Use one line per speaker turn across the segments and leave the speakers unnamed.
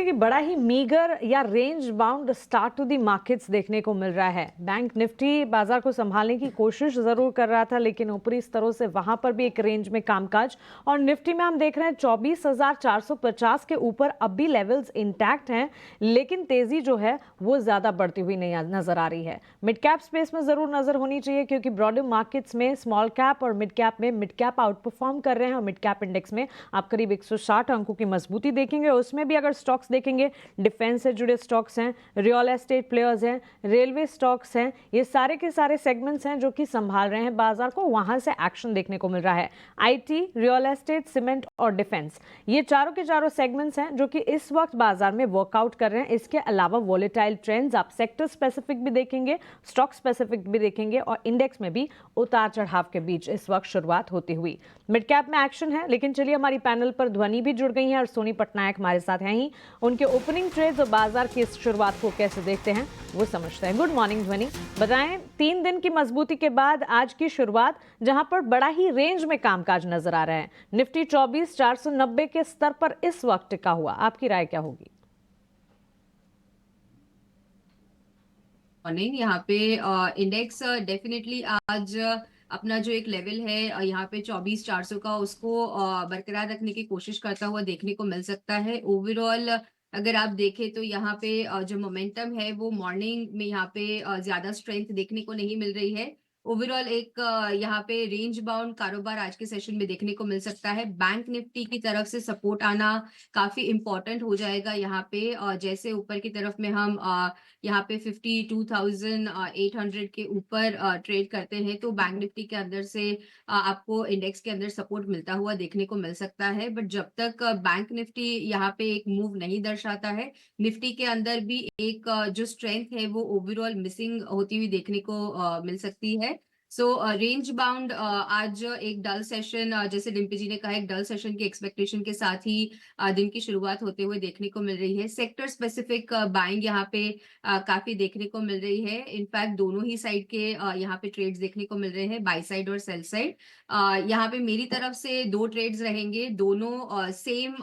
देखिए कि बड़ा ही मीगर या range bound start to the markets देखने को मिल रहा है। बैंक निफ्टी बाजार को संभालने की कोशिश जरूर कर रहा था, लेकिन ऊपरी स्तरों से वहां पर भी एक रेंज में कामकाज। और निफ्टी में हम देख रहे हैं 24,450 के ऊपर अब भी लेवल्स इंटैक्ट हैं, लेकिन तेजी जो है वो ज्यादा बढ़ती हुई नहीं नजर आ रही है। मिड कैप स्पेस में जरूर नजर होनी चाहिए, क्योंकि ब्रॉडर मार्केट्स में स्मॉल कैप और मिड कैप आउट परफॉर्म कर रहे हैं। और मिड कैप इंडेक्स में आप करीब 160 अंकों की मजबूती देखेंगे। उसमें भी अगर स्टॉक्स देखेंगे, डिफेंस से जुड़े स्टॉक्स हैं, रियल एस्टेट प्लेयर्स हैं, रेलवे स्टॉक्स हैं, ये सारे के सारे सेगमेंट्स हैं जो कि संभाल रहे हैं बाजार को। वहां से एक्शन देखने को मिल रहा है। आईटी, रियल एस्टेट, सीमेंट और डिफेंस, ये चारों के चारों सेगमेंट्स हैं जो कि इस वक्त बाजार में वर्कआउट कर रहे हैं। इसके अलावा वॉलेटाइल ट्रेंड्स आप सेक्टर स्पेसिफिक भी देखेंगे, स्टॉक स्पेसिफिक भी देखेंगे, और इंडेक्स में भी उतार चढ़ाव के बीच इस वक्त शुरुआत होती हुई। मिड कैप में एक्शन है, लेकिन चलिए हमारी पैनल पर ध्वनि भी जुड़ गई हैं और सोनी पटनायक हमारे साथ हैं ही। उनके ओपनिंग ट्रेड्स और बाजार की इस शुरुआत को कैसे देखते हैं वो समझते हैं। गुड मॉर्निंग ध्वनि, बताएं 3 दिन की मजबूती के बाद आज की शुरुआत, जहां पर बड़ा ही रेंज में कामकाज नजर आ रहा है। निफ्टी 24,490 के स्तर पर इस वक्त टिका हुआ, आपकी राय क्या होगी?
मॉर्निंग। यहाँ पे इंडेक्स डेफिनेटली आज अपना जो एक लेवल है यहाँ पे 24,400 का, उसको बरकरार रखने की कोशिश करता हुआ देखने को मिल सकता है। ओवरऑल अगर आप देखें तो यहाँ पे जो मोमेंटम है वो मॉर्निंग में यहाँ पे ज्यादा स्ट्रेंथ देखने को नहीं मिल रही है। ओवरऑल एक यहाँ पे रेंज बाउंड कारोबार आज के सेशन में देखने को मिल सकता है। बैंक निफ्टी की तरफ से सपोर्ट आना काफी इंपॉर्टेंट हो जाएगा यहाँ पे। जैसे ऊपर की तरफ में हम यहाँ पे 52,800 के ऊपर ट्रेड करते हैं, तो बैंक निफ्टी के अंदर से आपको इंडेक्स के अंदर सपोर्ट मिलता हुआ देखने को मिल सकता है। बट जब तक बैंक निफ्टी यहाँ पे एक मूव नहीं दर्शाता है, निफ्टी के अंदर भी एक जो स्ट्रेंथ है वो ओवरऑल मिसिंग होती हुई देखने को मिल सकती है। सो रेंज बाउंड आज एक डल सेशन, जैसे डिम्पी जी ने कहा, एक डल सेशन की एक्सपेक्टेशन के साथ ही दिन की शुरुआत होते हुए देखने को मिल रही है। सेक्टर स्पेसिफिक बाइंग यहाँ पे काफी देखने को मिल रही है। इनफैक्ट दोनों ही साइड के यहाँ पे ट्रेड्स देखने को मिल रहे हैं, बाई साइड और सेल साइड। यहाँ पे मेरी तरफ से 2 ट्रेड्स रहेंगे, दोनों सेम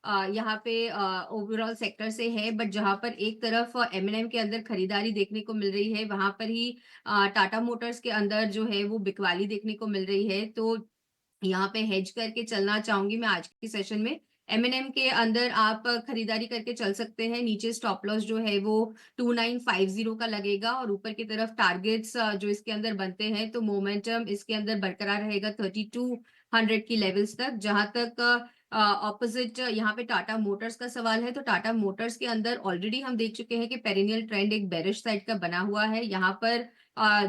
यहाँ पे ओवरऑल सेक्टर से है। बट जहां पर एक तरफ एमएनएम के अंदर खरीदारी देखने को मिल रही है, वहां पर ही टाटा मोटर्स के अंदर जो है वो बिकवाली देखने को मिल रही है। तो यहाँ पे हेज करके चलना चाहूंगी मैं आज के सेशन में। एमएनएम के अंदर आप खरीदारी करके चल सकते हैं। नीचे स्टॉप लॉस जो है वो 2950 का लगेगा, और ऊपर की तरफ टारगेट्स जो इसके अंदर बनते हैं, तो मोमेंटम इसके अंदर बरकरार रहेगा 3200 की लेवल्स तक। जहां तक ऑपोजिट यहाँ पे टाटा मोटर्स का सवाल है, तो टाटा मोटर्स के अंदर ऑलरेडी हम देख चुके हैं कि पेरिनियल ट्रेंड एक बेरिश साइड का बना हुआ है। यहाँ पर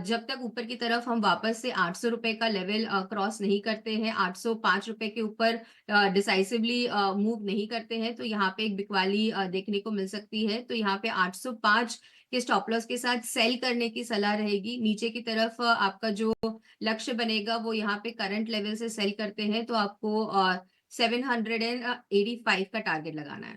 जब तक ऊपर की तरफ हम वापस से 800 रुपए का लेवल क्रॉस नहीं करते हैं, 805 रुपए के ऊपर डिसाइसिवली मूव नहीं करते हैं, तो यहाँ पे एक बिकवाली देखने को मिल सकती है। तो यहाँ पे 805 के स्टॉप लॉस के साथ सेल करने की सलाह रहेगी। नीचे की तरफ आपका जो लक्ष्य बनेगा वो यहाँ पे करंट लेवल से सेल करते हैं, तो आपको 785 का टारगेट लगाना है।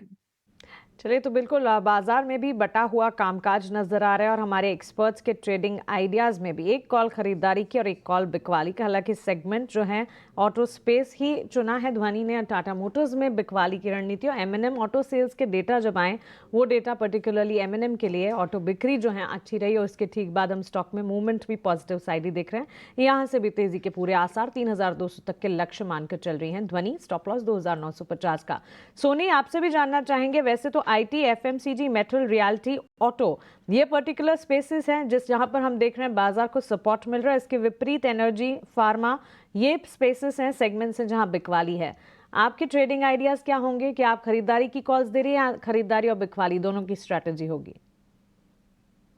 चलिए, तो बिल्कुल बाजार में भी बटा हुआ कामकाज नजर आ रहा है, और हमारे एक्सपर्ट्स के ट्रेडिंग आइडियाज में भी एक कॉल खरीदारी की और एक कॉल बिकवाली का। हालांकि सेगमेंट जो है ऑटो स्पेस ही चुना है ध्वनि ने। टाटा मोटर्स में बिकवाली की रणनीति, और एमएनएम ऑटो सेल्स के डेटा जब आए, वो डेटा पर्टिकुलरली एमएनएम के लिए ऑटो बिक्री जो है अच्छी रही, और उसके ठीक बाद हम स्टॉक में मूवमेंट भी पॉजिटिव साइड ही देख रहे हैं। यहाँ से भी तेजी के पूरे आसार, 3200 तक के लक्ष्य मानकर चल रही हैं ध्वनि। स्टॉप लॉस 2950 का। सोनी, आपसे भी जानना चाहेंगे, वैसे तो IT, FMCG, metal, realty, auto, ये पर्टिकुलर स्पेसेस हैं जिस जहां पर हम देख रहे हैं बाजार को सपोर्ट मिल रहा है। इसके विपरीत एनर्जी, फार्मा, ये स्पेसेस हैं, सेगमेंट्स हैं जहां बिकवाली है। आपके ट्रेडिंग आइडियाज क्या होंगे कि आप खरीदारी की कॉल्स दे रही हैं या खरीदारी और बिकवाली दोनों की स्ट्रैटेजी होगी?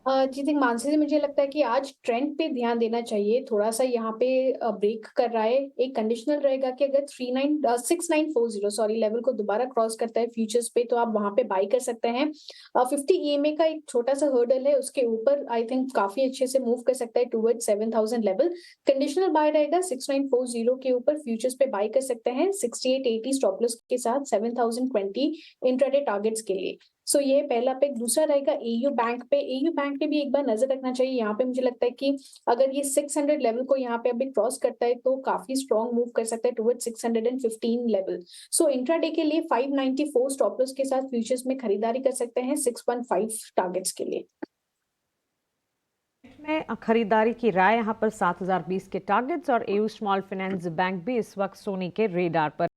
जी देख मानसी जी, मुझे लगता है कि आज ट्रेंड पे ध्यान देना चाहिए। थोड़ा सा यहाँ पे ब्रेक कर रहा है। एक कंडीशनल रहेगा कि अगर 6940 सॉरी लेवल को दोबारा क्रॉस करता है फ्यूचर्स पे, तो आप वहां पे बाई कर सकते हैं। 50 ईएमए का एक छोटा सा हर्डल है, उसके ऊपर आई थिंक काफी अच्छे से मूव कर सकता है टुवर्ड्स 7000 लेवल। कंडीशनल बाय रहेगा 6940 के ऊपर, फ्यूचर्स पे बाई कर सकते हैं 6880 स्टॉप लॉस के साथ 7020 इंट्राडे टारगेट्स के लिए। सो ये पहला पिक। दूसरा रहेगा एयू बैंक पे। एयू बैंक पे भी एक बार नजर रखना चाहिए। यहाँ पे मुझे लगता है कि अगर ये 600 लेवल को यहाँ पे अभी क्रॉस करता है तो काफी स्ट्रॉन्ग मूव कर सकता है टुवर्ड्स 615 लेवल। सो इंट्राडे के लिए 594 स्टॉप लॉस के साथ फ्यूचर्स में खरीदारी कर सकते हैं 615 टारगेट्स के लिए।
में खरीदारी की राय यहाँ पर 7020 के टारगेट्स और एयू स्मॉल फाइनेंस बैंक भी इस वक्त सोनी के रेडार पर।